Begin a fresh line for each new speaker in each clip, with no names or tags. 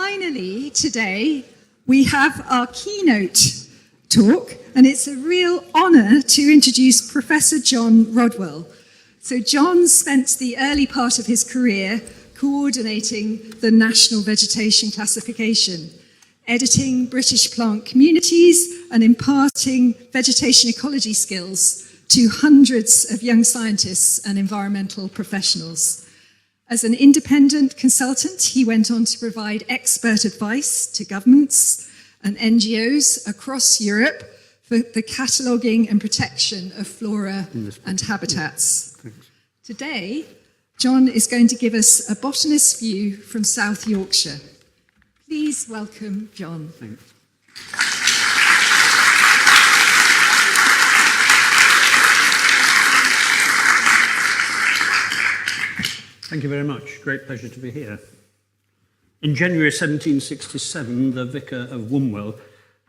finally, today, we have our keynote talk, and it's a real honour to introduce Professor John Rodwell. So John spent the early part of his career coordinating the National Vegetation Classification, editing British plant communities and imparting vegetation ecology skills to hundreds of young scientists and environmental professionals. As an independent consultant, he went on to provide expert advice to governments and NGOs across Europe for the cataloguing and protection of flora and habitats. Today, John is going to give us a botanist's view from South Yorkshire. Please welcome John.
Thanks. Thank you very much. Great pleasure to be here. In January 1767, the Vicar of Wombwell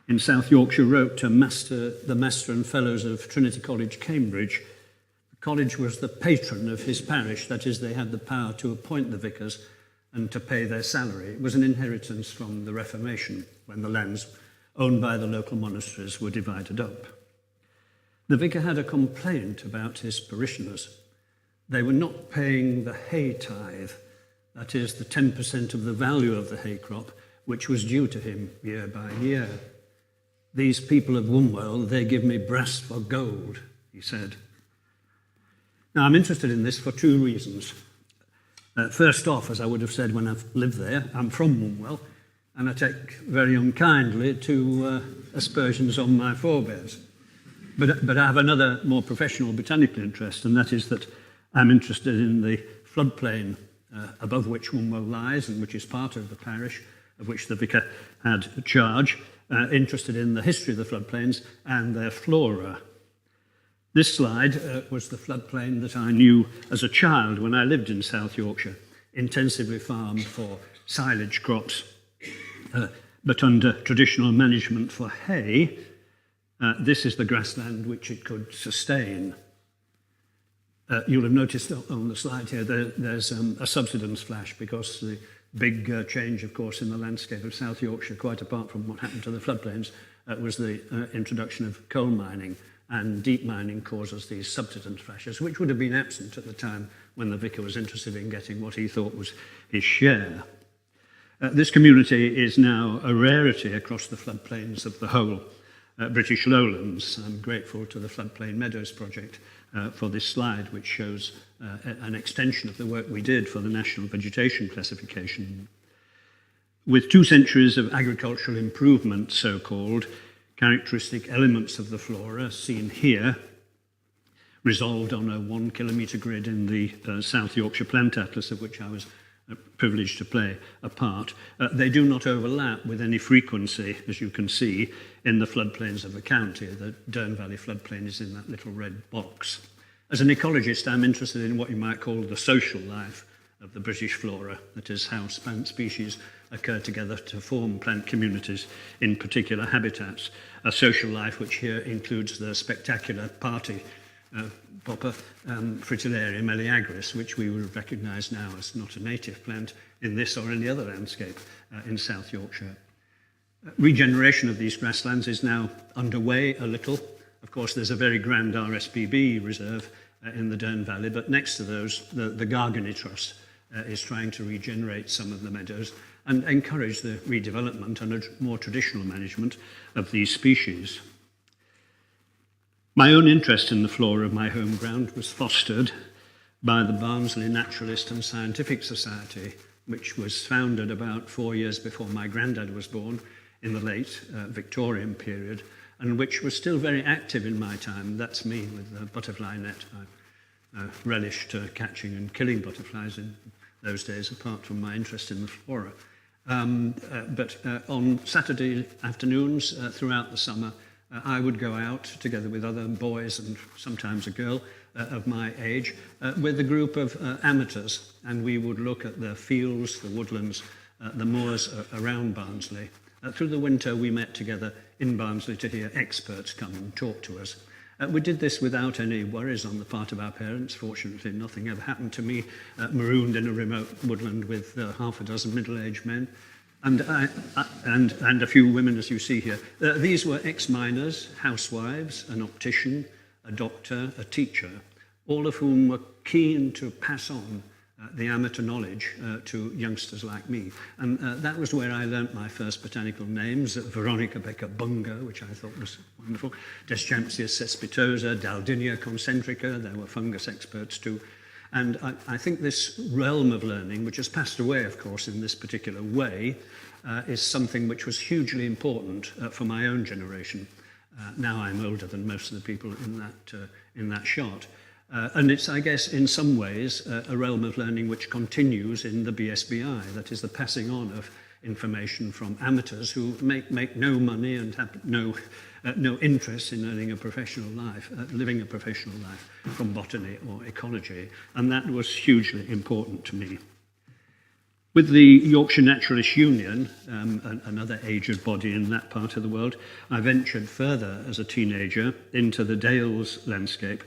in South Yorkshire wrote to the Master and Fellows of Trinity College, Cambridge. The college was the patron of his parish, that is, they had the power to appoint the vicars and to pay their salary. It was an inheritance from the Reformation, when the lands owned by the local monasteries were divided up. The vicar had a complaint about his parishioners. They were not paying the hay tithe, that is, the 10% of the value of the hay crop, which was due to him year by year. These people of Wombwell, they give me brass for gold, he said. Now, I'm interested in this for two reasons. First off, as I would have said when I've lived there, I'm from Wombwell, and I take very unkindly to aspersions on my forebears. But I have another more professional botanical interest, and that is that I'm interested in the floodplain above which Wombwell lies, and which is part of the parish of which the vicar had charge, interested in the history of the floodplains and their flora. This slide was the floodplain that I knew as a child when I lived in South Yorkshire, intensively farmed for silage crops, but under traditional management for hay. This is the grassland which it could sustain. You'll have noticed on the slide here there's a subsidence flash, because the big change, of course, in the landscape of South Yorkshire, quite apart from what happened to the floodplains, was the introduction of coal mining. And deep mining causes these subsidence flashes, which would have been absent at the time when the vicar was interested in getting what he thought was his share. This community is now a rarity across the floodplains of the whole British lowlands. I'm grateful to the Floodplain Meadows project for this slide, which shows an extension of the work we did for the National Vegetation Classification. With 2 centuries of agricultural improvement, so-called, characteristic elements of the flora seen here, resolved on a 1 kilometre grid in the South Yorkshire Plant Atlas, of which I was privileged to play a part. They do not overlap with any frequency, as you can see, in the floodplains of the county. The Dearne Valley floodplain is in that little red box. As an ecologist, I'm interested in what you might call the social life of the British flora, that is, how plant species occur together to form plant communities in particular habitats. A social life which here includes the spectacular party popper Fritillaria meleagris, which we would recognise now as not a native plant in this or any other landscape in South Yorkshire. Regeneration of these grasslands is now underway a little. Of course, there's a very grand RSPB reserve in the Dearne Valley, but next to those, the Gargany Trust is trying to regenerate some of the meadows and encourage the redevelopment and a more traditional management of these species. My own interest in the flora of my home ground was fostered by the Barnsley Naturalist and Scientific Society, which was founded about 4 years before my granddad was born in the late Victorian period, and which was still very active in my time. That's me with the butterfly net. I relished catching and killing butterflies in those days, apart from my interest in the flora. But on Saturday afternoons throughout the summer, I would go out together with other boys and sometimes a girl of my age with a group of amateurs, and we would look at the fields, the woodlands, the moors around Barnsley. Through the winter, we met together in Barnsley to hear experts come and talk to us. We did this without any worries on the part of our parents. Fortunately, nothing ever happened to me, marooned in a remote woodland with half a dozen middle-aged men. And a few women, as you see here. These were ex-miners, housewives, an optician, a doctor, a teacher, all of whom were keen to pass on the amateur knowledge to youngsters like me. And that was where I learnt my first botanical names, Veronica Becker Bunga, which I thought was wonderful, Deschampsia cespitosa, Daldinia concentrica, there were fungus experts too. And I think this realm of learning, which has passed away, of course, in this particular way, is something which was hugely important for my own generation. Now I'm older than most of the people in that shot. And it's, I guess, in some ways, a realm of learning which continues in the BSBI, that is the passing on of information from amateurs who make no money and have no interest in earning a professional life, living a professional life from botany or ecology. And that was hugely important to me. With the Yorkshire Naturalist Union, another aged body in that part of the world, I ventured further as a teenager into the Dales landscape,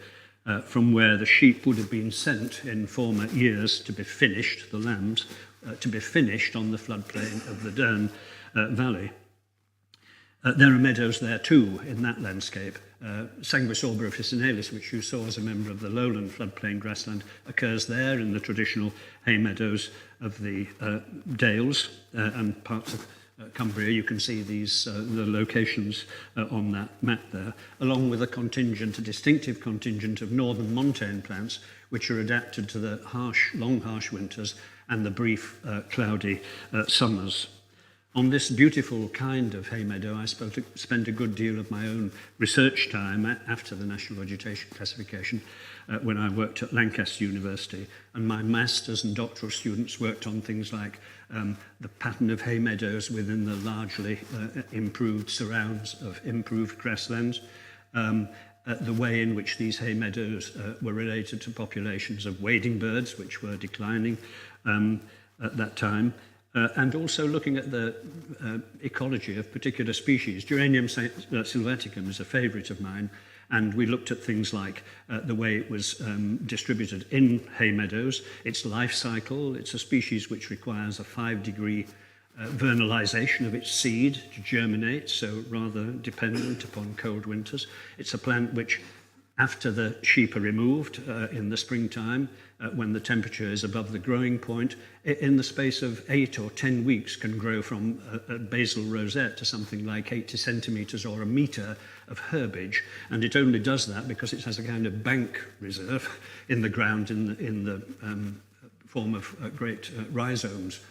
from where the sheep would have been sent in former years to be finished, the lambs, to be finished on the floodplain of the Dearne Valley. There are meadows there too in that landscape. Sanguisorbra officinalis, which you saw as a member of the lowland floodplain grassland, occurs there in the traditional hay meadows of the Dales and parts of Cumbria. You can see these the locations on that map there, along with a distinctive contingent of northern montane plants, which are adapted to the long harsh winters and the brief cloudy summers. On this beautiful kind of hay meadow, I spent a good deal of my own research time after the National Vegetation Classification when I worked at Lancaster University, and my master's and doctoral students worked on things like the pattern of hay meadows within the largely improved surrounds of improved grasslands, the way in which these hay meadows were related to populations of wading birds, which were declining at that time, and also looking at the ecology of particular species. Geranium sylvaticum is a favourite of mine, and we looked at things like the way it was distributed in hay meadows, its life cycle. It's a species which requires a 5-degree vernalization of its seed to germinate, so rather dependent upon cold winters. It's a plant which, after the sheep are removed in the springtime, when the temperature is above the growing point, in the space of 8 or 10 weeks can grow from a basal rosette to something like 80 centimetres or a metre of herbage. And it only does that because it has a kind of bank reserve in the ground in the form of great rhizomes.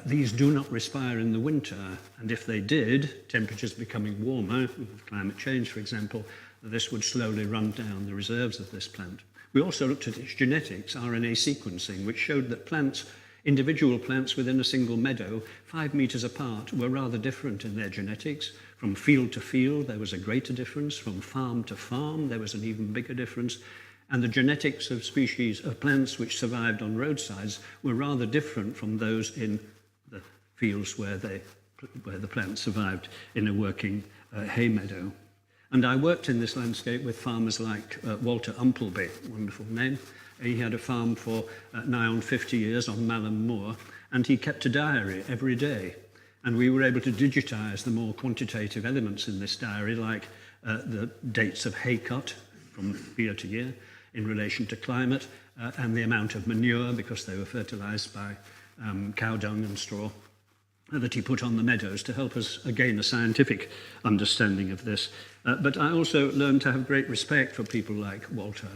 These do not respire in the winter, and if they did, temperatures becoming warmer, with climate change for example, this would slowly run down the reserves of this plant. We also looked at its genetics, RNA sequencing, which showed that plants, individual plants within a single meadow, 5 metres apart, were rather different in their genetics. From field to field, there was a greater difference. From farm to farm, there was an even bigger difference. And the genetics of species of plants which survived on roadsides were rather different from those in the fields where the plants survived in a working hay meadow. And I worked in this landscape with farmers like Walter Umpleby, wonderful name. He had a farm for nigh on 50 years on Malham Moor, and he kept a diary every day. And we were able to digitize the more quantitative elements in this diary, like the dates of hay cut from year to year in relation to climate, and the amount of manure, because they were fertilized by cow dung and straw, that he put on the meadows to help us gain a scientific understanding of this. But I also learned to have great respect for people like Walter.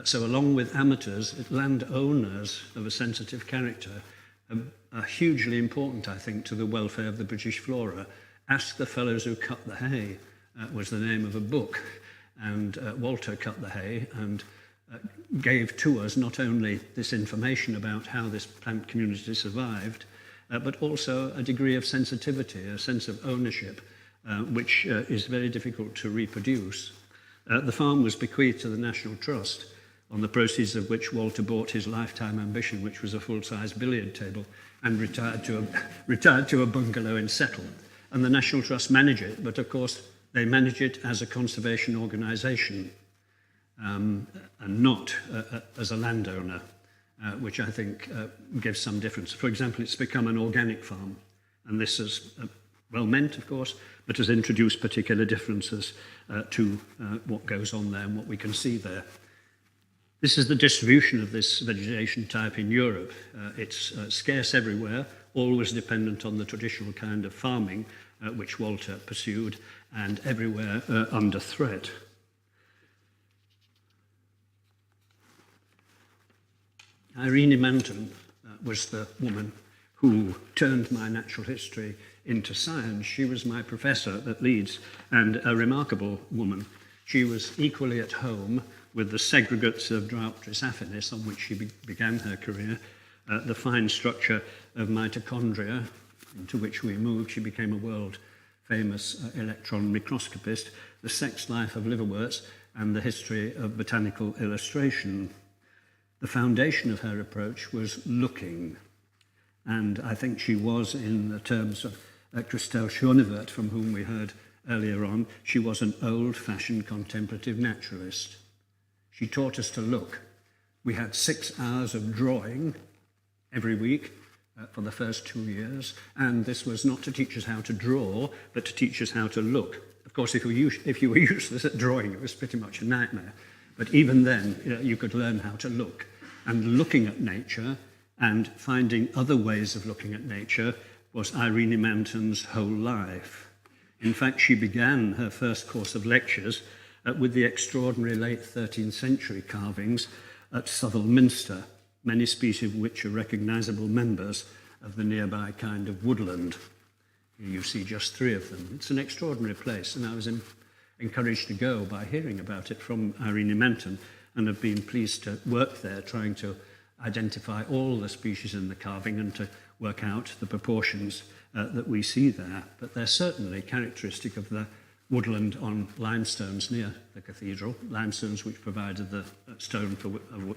So along with amateurs, landowners of a sensitive character are hugely important, I think, to the welfare of the British flora. Ask the Fellows Who Cut the Hay was the name of a book. And Walter cut the hay and gave to us not only this information about how this plant community survived, but also a degree of sensitivity, a sense of ownership, which is very difficult to reproduce. The farm was bequeathed to the National Trust, on the proceeds of which Walter bought his lifetime ambition, which was a full-size billiard table, and retired to a bungalow in Settle. And the National Trust manage it, but of course they manage it as a conservation organisation and not as a landowner. Which I think gives some difference. For example, it's become an organic farm. And this is well meant, of course, but has introduced particular differences to what goes on there and what we can see there. This is the distribution of this vegetation type in Europe. It's scarce everywhere, always dependent on the traditional kind of farming which Walter pursued, and everywhere under threat. Irene Manton was the woman who turned my natural history into science. She was my professor at Leeds, and a remarkable woman. She was equally at home with the segregates of Dryopteris affinis, on which she began her career, the fine structure of mitochondria, into which we moved. She became a world-famous electron microscopist, the sex life of liverworts, and the history of botanical illustration. The foundation of her approach was looking, and I think she was, in the terms of Christelle Schoenevert, from whom we heard earlier on, she was an old-fashioned contemplative naturalist. She taught us to look. We had 6 hours of drawing every week for the first 2 years, and this was not to teach us how to draw, but to teach us how to look. Of course, if you were useless at drawing, it was pretty much a nightmare. But even then, you could learn how to look. And looking at nature and finding other ways of looking at nature was Irene Manton's whole life. In fact, she began her first course of lectures with the extraordinary late 13th century carvings at Southwell Minster, many species of which are recognisable members of the nearby kind of woodland. Here you see just 3 of them. It's an extraordinary place, and I was encouraged to go by hearing about it from Irene Manton, and have been pleased to work there, trying to identify all the species in the carving and to work out the proportions that we see there. But they're certainly characteristic of the woodland on limestones near the cathedral, limestones which provided the stone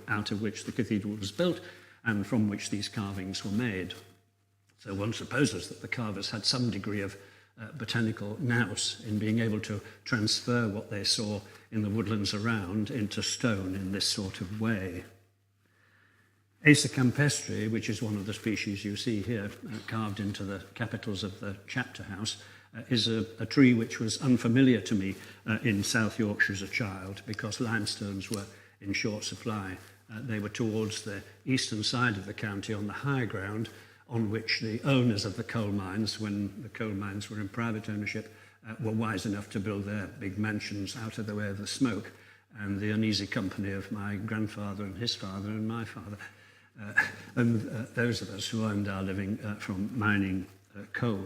out of which the cathedral was built and from which these carvings were made. So one supposes that the carvers had some degree of botanical nous in being able to transfer what they saw in the woodlands around into stone in this sort of way. Acer campestre, which is one of the species you see here carved into the capitals of the chapter house, is a tree which was unfamiliar to me in South Yorkshire as a child, because limestones were in short supply. They were towards the eastern side of the county on the high ground, on which the owners of the coal mines, when the coal mines were in private ownership, were wise enough to build their big mansions out of the way of the smoke and the uneasy company of my grandfather and his father and my father, and those of us who earned our living from mining coal.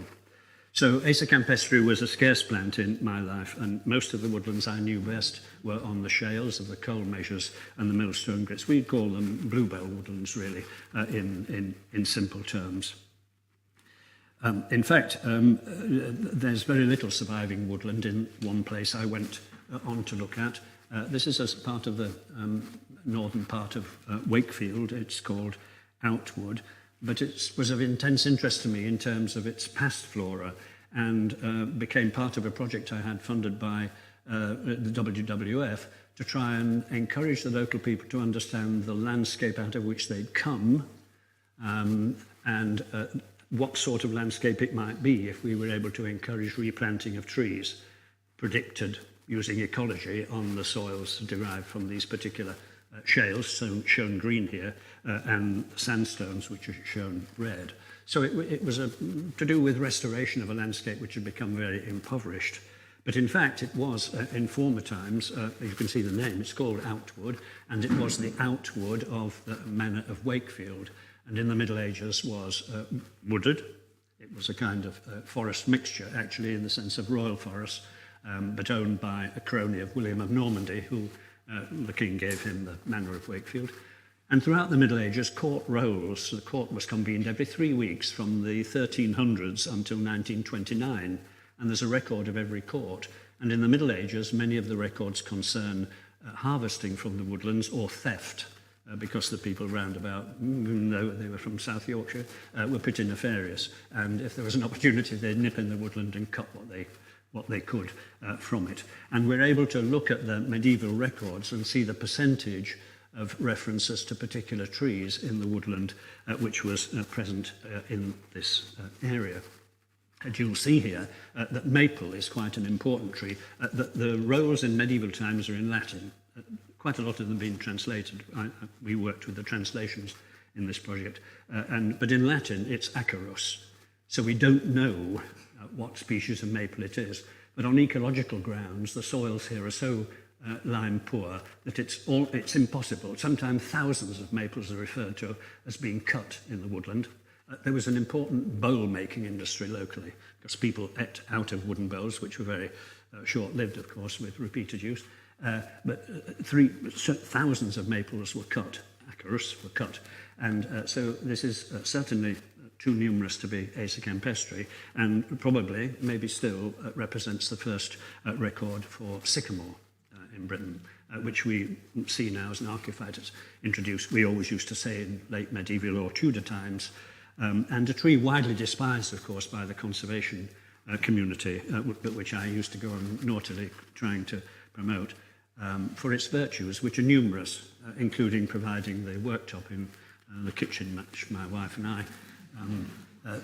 So Acer campestre was a scarce plant in my life, and most of the woodlands I knew best were on the shales of the coal measures and the millstone grits. We'd call them bluebell woodlands, really, in simple terms. In fact, there's very little surviving woodland in one place I went on to look at. This is as part of the northern part of Wakefield. It's called Outwood, but it was of intense interest to me in terms of its past flora, and became part of a project I had funded by the WWF to try and encourage the local people to understand the landscape out of which they'd come, and what sort of landscape it might be if we were able to encourage replanting of trees, predicted using ecology on the soils derived from these particular shales, shown green here, and sandstones, which are shown red. So it was to do with restoration of a landscape which had become very impoverished. But in fact, it was, in former times, you can see the name, it's called Outwood, and it was the Outwood of the manor of Wakefield. And in the Middle Ages was wooded. It was a kind of forest mixture, actually, in the sense of royal forest, but owned by a crony of William of Normandy, who the king gave him the manor of Wakefield. And throughout the Middle Ages, court rolls. The court was convened every 3 weeks from the 1300s until 1929, and there's a record of every court. And in the Middle Ages, many of the records concern harvesting from the woodlands or theft, because the people round about, even though they were from South Yorkshire, were pretty nefarious. And if there was an opportunity, they'd nip in the woodland and cut what they could from it. And we're able to look at the medieval records and see the percentage of references to particular trees in the woodland which was present in this area. And you'll see here that maple is quite an important tree. The roles in medieval times are in Latin. Quite a lot of them being translated. We worked with the translations in this project. But in Latin, it's acarus. So we don't know what species of maple it is. But on ecological grounds, the soils here are so lime poor that it's impossible. Sometimes thousands of maples are referred to as being cut in the woodland. There was an important bowl-making industry locally because people ate out of wooden bowls, which were very short-lived, of course, with repeated use. But thousands of maples were cut, acarus were cut. And so this is certainly too numerous to be Acer campestri, and probably, maybe still, represents the first record for sycamore in Britain, which we see now as an archaeophyte. It's introduced, we always used to say in late medieval or Tudor times, and a tree widely despised, of course, by the conservation community, which I used to go on naughtily trying to promote, for its virtues, which are numerous, including providing the worktop in the kitchen, which my wife and I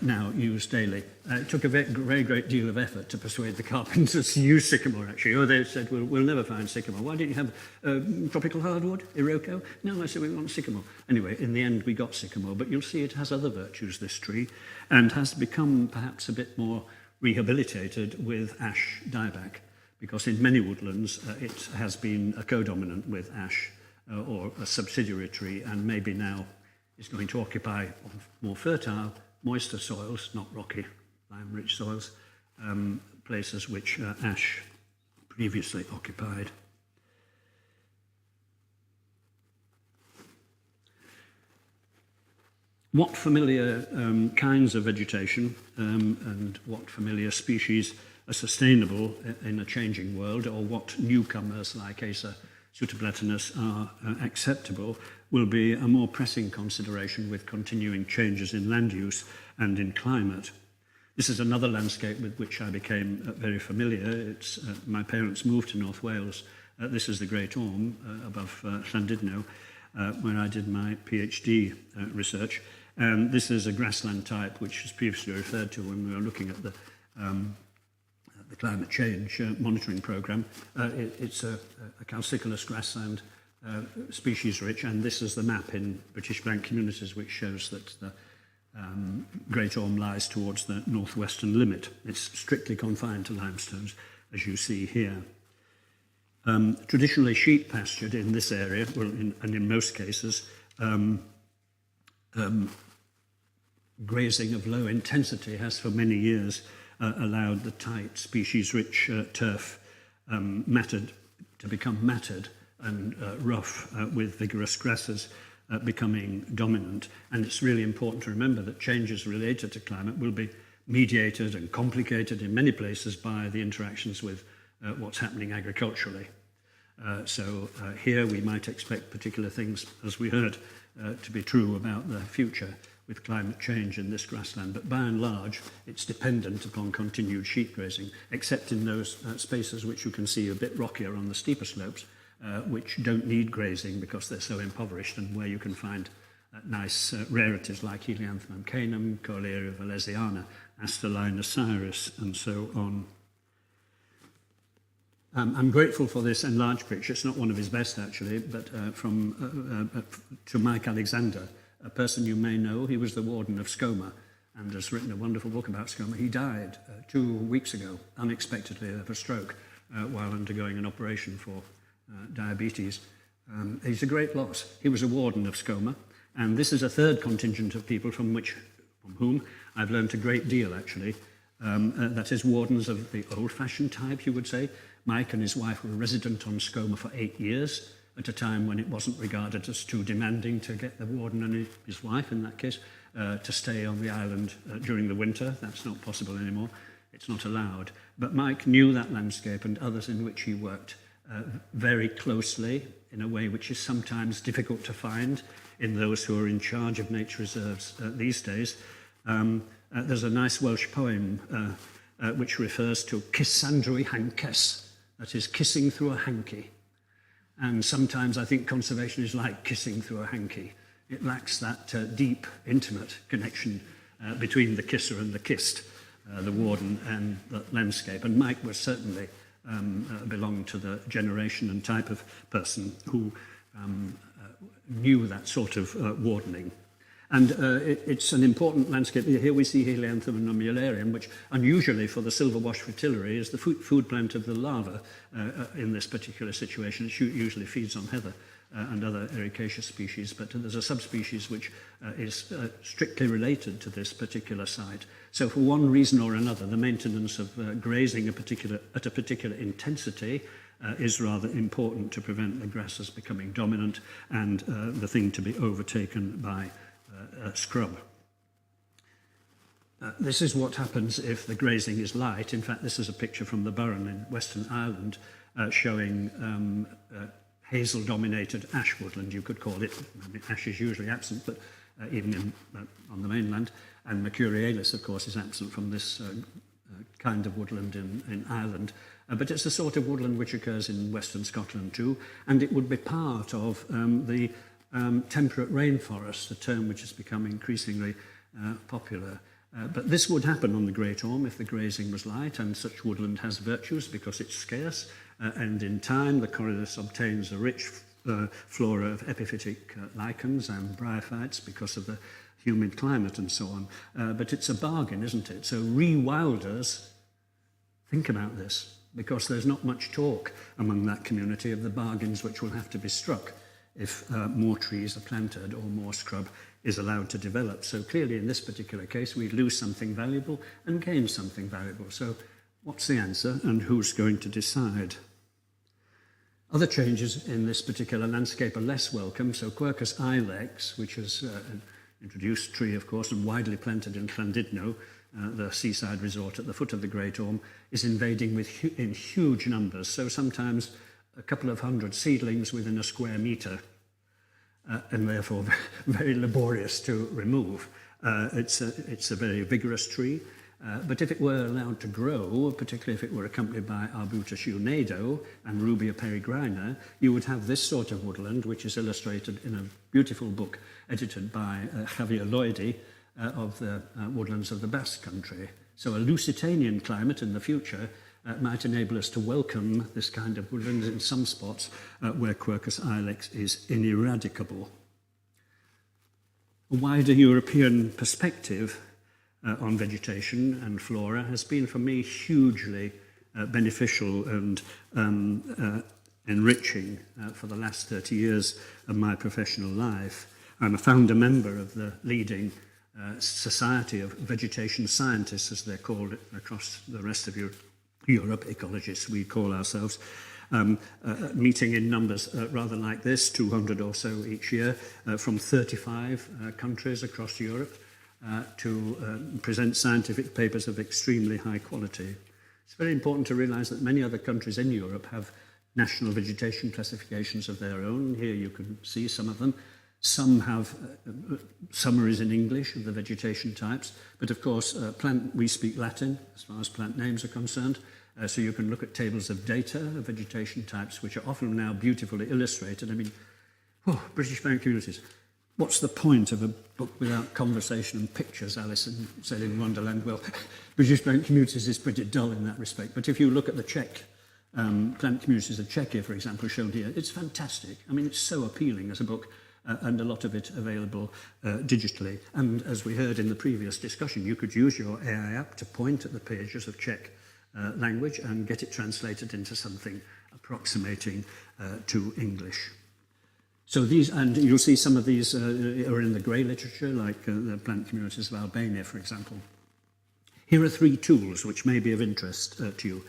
now use daily. It took a very great deal of effort to persuade the carpenters to use sycamore, actually. Oh, they said, we'll never find sycamore. Why don't you have tropical hardwood, Iroko? No, I said, we want sycamore. Anyway, in the end, we got sycamore, but you'll see it has other virtues, this tree, and has become perhaps a bit more rehabilitated with ash dieback, because in many woodlands, it has been a co-dominant with ash or a subsidiary tree, and maybe now is going to occupy more fertile, moister soils, not rocky, lime-rich soils, places which ash previously occupied. What familiar kinds of vegetation and what familiar species are sustainable in a changing world, or what newcomers like Acer pseudoplatanus are acceptable, will be a more pressing consideration with continuing changes in land use and in climate. This is another landscape with which I became very familiar. It's my parents moved to North Wales. This is the Great Orme above Llandudno, where I did my PhD research. And this is a grassland type which was previously referred to when we were looking at the climate change monitoring program. It's a calcicolous grassland, species rich, and this is the map in British Blank Communities which shows that the Great Orme lies towards the northwestern limit. It's strictly confined to limestones, as you see here. Traditionally sheep pastured in this area, and in most cases, grazing of low intensity has for many years allowed the tight, species-rich turf to become matted and rough with vigorous grasses becoming dominant. And it's really important to remember that changes related to climate will be mediated and complicated in many places by the interactions with what's happening agriculturally. So here we might expect particular things, as we heard, to be true about the future with climate change in this grassland, but by and large it's dependent upon continued sheep grazing, except in those spaces which you can see a bit rockier on the steeper slopes, which don't need grazing because they're so impoverished, and where you can find nice rarities like Helianthemum canum, Coleria valesiana, Astellina cyrus, and so on. I'm grateful for this enlarged picture. It's not one of his best, actually, but to Mike Alexander, a person you may know. He was the warden of Scoma and has written a wonderful book about Scoma. He died 2 weeks ago, unexpectedly, of a stroke while undergoing an operation for diabetes. He's a great loss. He was a warden of Scoma, and this is a third contingent of people from whom I've learned a great deal, actually. That is, wardens of the old-fashioned type, you would say. Mike and his wife were resident on Scoma for 8 years, at a time when it wasn't regarded as too demanding to get the warden and his wife, in that case, to stay on the island during the winter. That's not possible anymore. It's not allowed. But Mike knew that landscape and others in which he worked very closely, in a way which is sometimes difficult to find in those who are in charge of nature reserves these days. There's a nice Welsh poem which refers to Kissandrwy hankes, that is, kissing through a hanky. And sometimes I think conservation is like kissing through a hanky. It lacks that deep, intimate connection between the kisser and the kissed the warden and the landscape. And Mike was certainly belonged to the generation and type of person who knew that sort of wardening. And it's an important landscape. Here we see Helianthemum nummularium, which unusually for the silver-wash fritillary is the food plant of the larva in this particular situation. It usually feeds on heather and other ericaceous species, but there's a subspecies which is strictly related to this particular site. So for one reason or another, the maintenance of grazing at a particular intensity is rather important to prevent the grasses becoming dominant and the thing to be overtaken by scrub. This is what happens if the grazing is light. In fact, this is a picture from the Burren in Western Ireland showing hazel-dominated ash woodland, you could call it. I mean, ash is usually absent, but even on the mainland. And Mercurialis, of course, is absent from this kind of woodland in Ireland. But it's the sort of woodland which occurs in Western Scotland too, and it would be part of the temperate rainforest, a term which has become increasingly popular. But this would happen on the Great Orme if the grazing was light, and such woodland has virtues because it's scarce, and in time the corylus obtains a rich flora of epiphytic lichens and bryophytes because of the humid climate and so on. But it's a bargain, isn't it? So rewilders think about this, because there's not much talk among that community of the bargains which will have to be struck if more trees are planted or more scrub is allowed to develop. So clearly in this particular case, we lose something valuable and gain something valuable. So what's the answer and who's going to decide? Other changes in this particular landscape are less welcome. So Quercus ilex, which is an introduced tree, of course, and widely planted in Llandudno, the seaside resort at the foot of the Great Orme, is invading in huge numbers. So sometimes a couple of hundred seedlings within a square metre, and therefore very laborious to remove. It's a very vigorous tree, but if it were allowed to grow, particularly if it were accompanied by Arbutus unado and Rubia peregrina, you would have this sort of woodland, which is illustrated in a beautiful book edited by Javier Lloydy of the woodlands of the Basque Country. So a Lusitanian climate in the future might enable us to welcome this kind of woodland in some spots where Quercus ilex is ineradicable. A wider European perspective on vegetation and flora has been for me hugely beneficial and enriching for the last 30 years of my professional life. I'm a founder member of the leading Society of Vegetation Scientists, as they're called across the rest of Europe, Ecologists we call ourselves, meeting in numbers rather like this, 200 or so each year, from 35 countries across Europe to present scientific papers of extremely high quality. It's very important to realise that many other countries in Europe have national vegetation classifications of their own. Here you can see some of them. Some have summaries in English of the vegetation types, but of course we speak Latin as far as plant names are concerned, so you can look at tables of data of vegetation types, which are often now beautifully illustrated. I mean, British plant communities. What's the point of a book without conversation and pictures, Alison said in Wonderland? Well, British plant communities is pretty dull in that respect, but if you look at the Czech plant communities of Czechia, for example, shown here, it's fantastic. I mean, it's so appealing as a book. And a lot of it available digitally. And as we heard in the previous discussion, you could use your AI app to point at the pages of Czech language and get it translated into something approximating to English. So these, and you'll see some of these are in the grey literature, like the plant communities of Albania, for example. Here are 3 tools which may be of interest to you.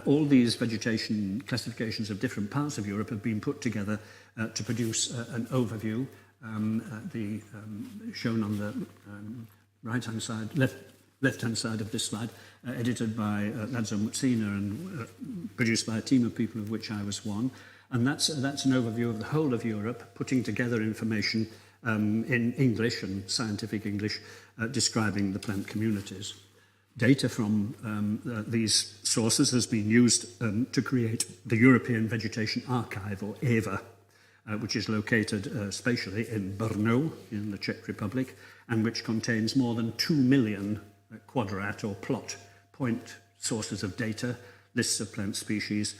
All these vegetation classifications of different parts of Europe have been put together to produce an overview, shown on the right-hand side, left-hand side of this slide, edited by Ladzo Mutsina and produced by a team of people of which I was one. And that's an overview of the whole of Europe, putting together information in English and scientific English describing the plant communities. Data from these sources has been used to create the European Vegetation Archive, or EVA, which is located spatially in Brno, in the Czech Republic, and which contains more than 2 million quadrat or plot point sources of data, lists of plant species,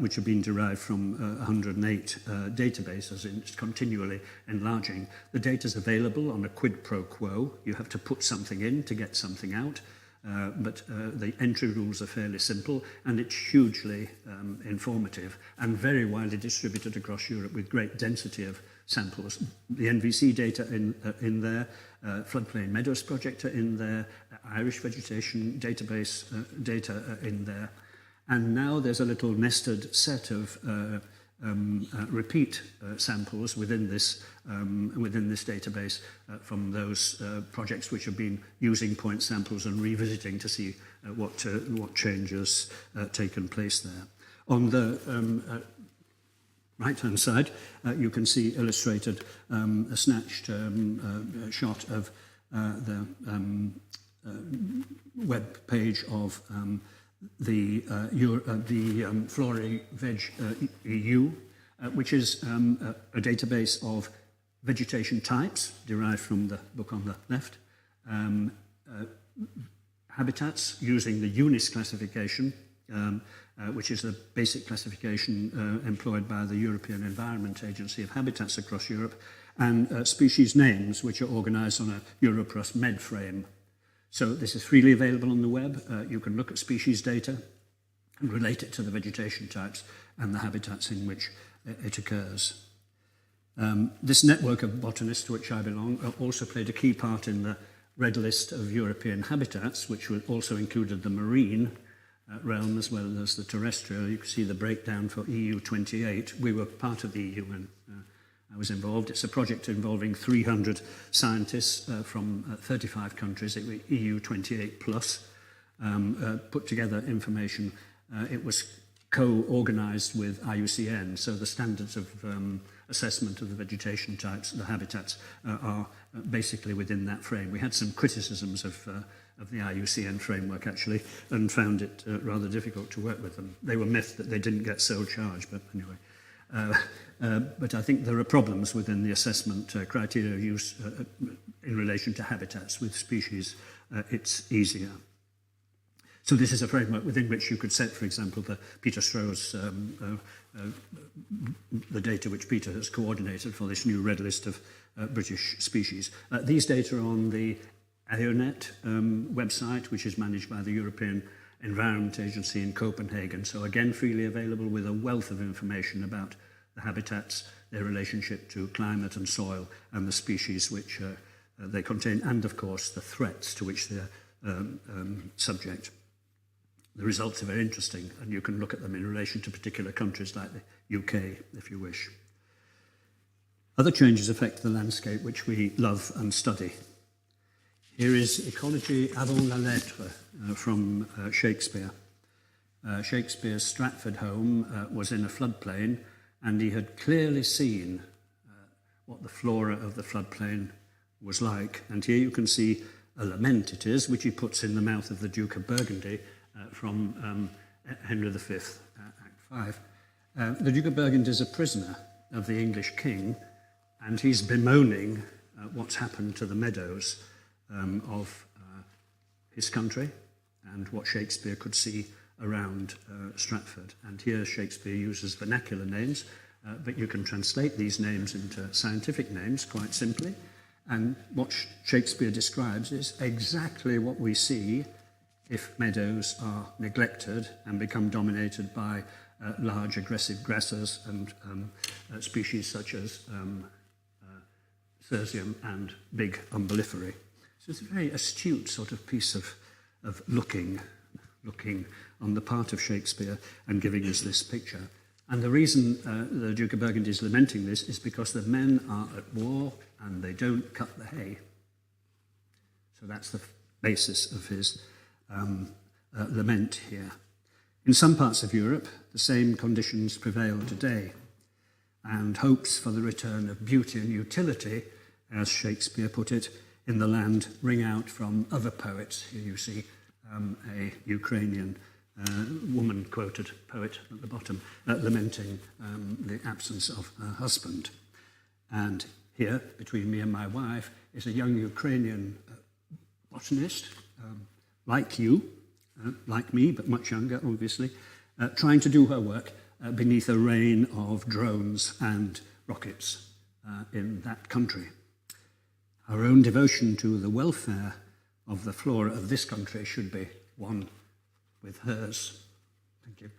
which have been derived from 108 databases, and it's continually enlarging. The data is available on a quid pro quo. You have to put something in to get something out, but the entry rules are fairly simple, and it's hugely informative and very widely distributed across Europe with great density of samples. The NVC data in there, Floodplain Meadows project are in there, Irish vegetation database data in there. And now there's a little nested set of repeat samples within this database from those projects which have been using point samples and revisiting to see what changes taken place there. On the right-hand side, you can see illustrated a snatched shot of the web page of the Flora Veg EU, which is a database of vegetation types derived from the book on the left, habitats using the UNIS classification, which is a basic classification employed by the European Environment Agency of Habitats across Europe, and species names, which are organised on a Europrus med frame. So this is freely available on the web. You can look at species data and relate it to the vegetation types and the habitats in which it occurs. This network of botanists to which I belong also played a key part in the red list of European habitats, which also included the marine realm as well as the terrestrial. You can see the breakdown for EU 28. We were part of the EU when I was involved. It's a project involving 300 scientists from 35 countries, EU 28 plus, put together information. It was co-organised with IUCN, so the standards of assessment of the vegetation types, the habitats, are basically within that frame. We had some criticisms of the IUCN framework, actually, and found it rather difficult to work with them. They were miffed that they didn't get sole charge, but anyway. But I think there are problems within the assessment criteria use in relation to habitats. With species, it's easier. So this is a framework within which you could set, for example, the Peter Stroh's, the data which Peter has coordinated for this new red list of British species. These data are on the AONET website, which is managed by the European Environment Agency in Copenhagen. So again, freely available with a wealth of information about the habitats, their relationship to climate and soil, and the species which they contain, and of course the threats to which they're subject. The results are very interesting, and you can look at them in relation to particular countries like the UK, if you wish. Other changes affect the landscape which we love and study. Here is Ecology avant la lettre from Shakespeare. Shakespeare's Stratford home was in a floodplain, and he had clearly seen what the flora of the floodplain was like. And here you can see a lament it is, which he puts in the mouth of the Duke of Burgundy from Henry V, Act 5. The Duke of Burgundy is a prisoner of the English king, and he's bemoaning what's happened to the meadows of his country and what Shakespeare could see around Stratford. And here Shakespeare uses vernacular names, but you can translate these names into scientific names quite simply. And what Shakespeare describes is exactly what we see if meadows are neglected and become dominated by large aggressive grasses and species such as Cercium and big umbelliferae. So it's a very astute sort of piece of looking on the part of Shakespeare and giving us this picture. And the reason the Duke of Burgundy is lamenting this is because the men are at war and they don't cut the hay. So that's the basis of his lament here. In some parts of Europe, the same conditions prevail today, and hopes for the return of beauty and utility, as Shakespeare put it, in the land ring out from other poets. Here you see a Ukrainian woman-quoted poet at the bottom, lamenting the absence of her husband. And here, between me and my wife, is a young Ukrainian botanist, like you, like me, but much younger, obviously, trying to do her work beneath a rain of drones and rockets in that country. Our own devotion to the welfare of the flora of this country should be one with hers. Thank you.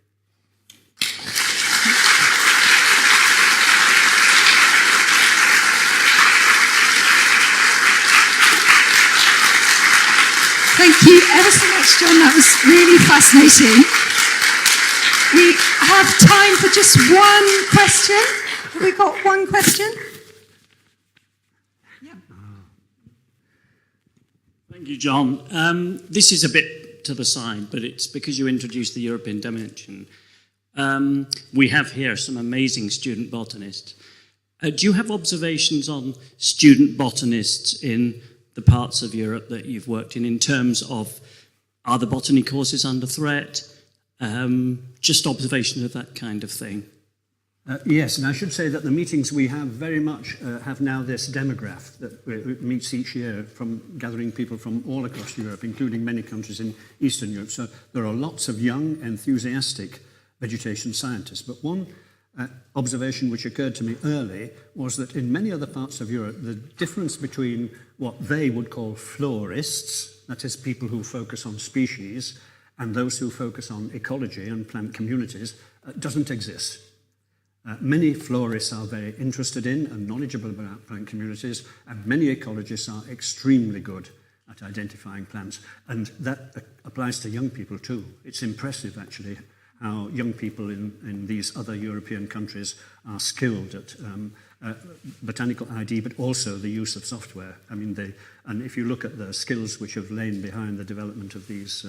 Thank you ever so much, John. That was really fascinating. We have time for just one question. Have we got one question? Yeah.
Thank you, John. This is a bit to the side, but it's because you introduced the European dimension. We have here some amazing student botanists. Do you have observations on student botanists in the parts of Europe that you've worked in terms of, are the botany courses under threat? Just observations of that kind of thing.
Yes, and I should say that the meetings we have very much have now this demograph that meets each year, from gathering people from all across Europe, including many countries in Eastern Europe. So there are lots of young, enthusiastic vegetation scientists. But one observation which occurred to me early was that in many other parts of Europe, the difference between what they would call florists, that is people who focus on species, and those who focus on ecology and plant communities, doesn't exist. Many florists are very interested in and knowledgeable about plant communities, and many ecologists are extremely good at identifying plants. And that applies to young people too. It's impressive, actually, how young people in these other European countries are skilled at botanical ID, but also the use of software. I mean, and if you look at the skills which have lain behind the development of these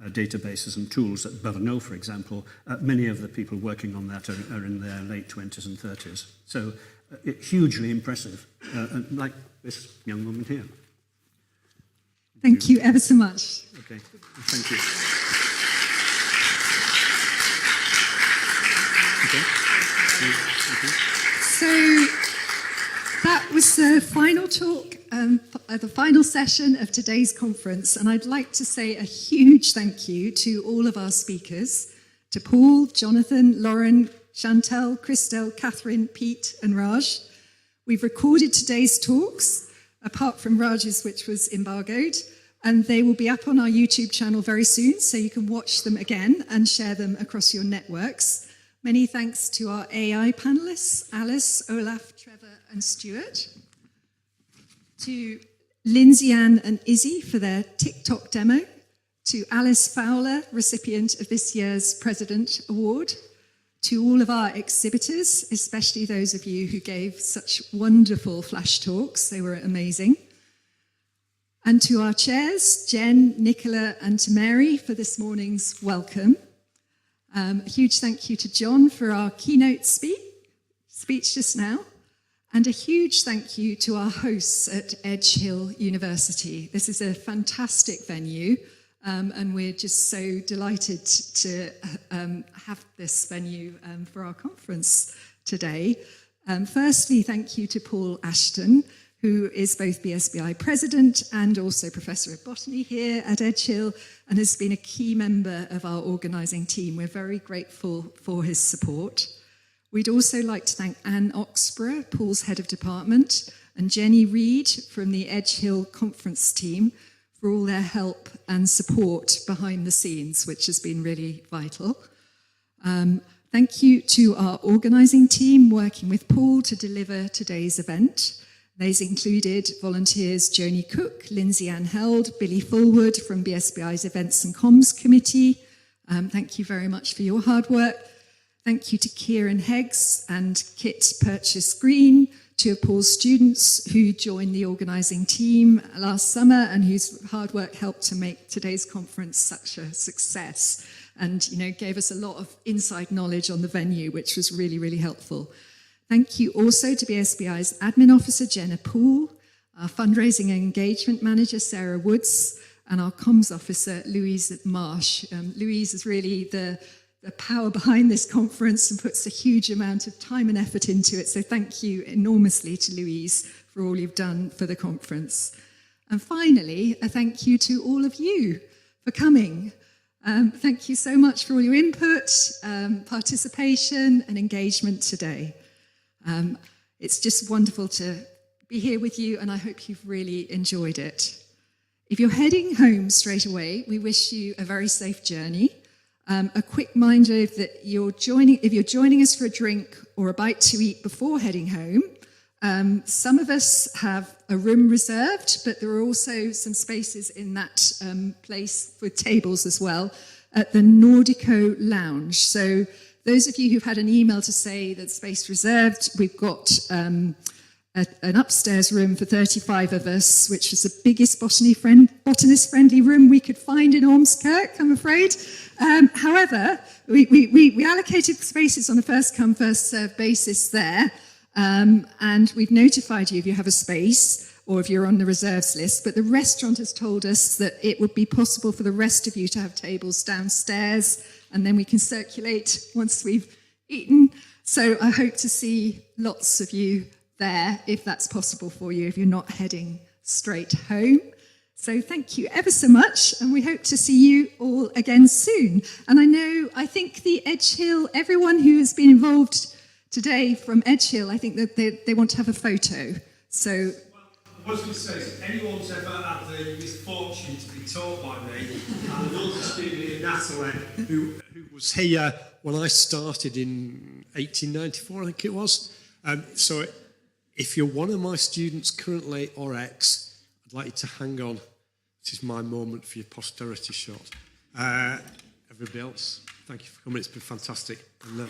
databases and tools at Botanical, for example, many of the people working on that are in their late 20s and 30s. So hugely impressive, like this young woman here.
Thank you ever so much.
Okay, thank you. Okay.
So that was the final talk, the final session of today's conference, and I'd like to say a huge thank you to all of our speakers, to Paul, Jonathan, Lauren, Chantel, Christelle, Catherine, Pete and Raj. We've recorded today's talks, apart from Raj's, which was embargoed, and they will be up on our YouTube channel very soon, so you can watch them again and share them across your networks. Many thanks to our AI panelists, Alice, Olaf, Trevor and Stuart. To Lindsay Ann and Izzy for their TikTok demo. To Alice Fowler, recipient of this year's President Award. To all of our exhibitors, especially those of you who gave such wonderful flash talks, they were amazing. And to our chairs, Jen, Nicola and to Mary for this morning's welcome. A huge thank you to John for our keynote speech just now, and a huge thank you to our hosts at Edge Hill University. This is a fantastic venue, and we're just so delighted to have this venue for our conference today. Firstly, thank you to Paul Ashton, who is both BSBI President and also Professor of Botany here at Edge Hill, and has been a key member of our organising team. We're very grateful for his support. We'd also like to thank Anne Oxborough, Paul's head of department, and Jenny Reed from the Edge Hill conference team for all their help and support behind the scenes, which has been really vital. Thank you to our organising team working with Paul to deliver today's event. These included volunteers Joni Cook, Lindsay Ann Held, Billy Fullwood from BSBI's Events and Comms Committee. Thank you very much for your hard work. Thank you to Kieran Heggs and Kit Purchase-Green, two of Paul's students who joined the organising team last summer and whose hard work helped to make today's conference such a success, and gave us a lot of inside knowledge on the venue, which was really, really helpful. Thank you also to BSBI's admin officer, Jenna Poole, our fundraising and engagement manager, Sarah Woods, and our comms officer, Louise Marsh. Louise is really the power behind this conference and puts a huge amount of time and effort into it. So thank you enormously to Louise for all you've done for the conference. And finally, a thank you to all of you for coming. Thank you so much for all your input, participation and engagement today. It's just wonderful to be here with you, and I hope you've really enjoyed it. If you're heading home straight away, we wish you a very safe journey. A quick reminder that if you're joining us for a drink or a bite to eat before heading home, some of us have a room reserved, but there are also some spaces in that place with tables as well at the Nordico Lounge. So those of you who've had an email to say that space reserved, we've got an upstairs room for 35 of us, which was the biggest botanist-friendly room we could find in Ormskirk, I'm afraid. However, we allocated spaces on a first-come, first-served basis there, and we've notified you if you have a space or if you're on the reserves list, but the restaurant has told us that it would be possible for the rest of you to have tables downstairs, and then we can circulate once we've eaten. So I hope to see lots of you there, if that's possible for you, if you're not heading straight home. So thank you ever so much, and we hope to see you all again soon. And I think the Edge Hill, everyone who has been involved today from Edge Hill, I think that they want to have a photo. So.
I was going to say, if anyone's ever had the misfortune to be taught by me, and another student in Natalie, who was here when I started in 1894, I think it was. So if you're one of my students currently or ex, I'd like you to hang on. This is my moment for your posterity shot. Everybody else, thank you for coming. It's been fantastic. And,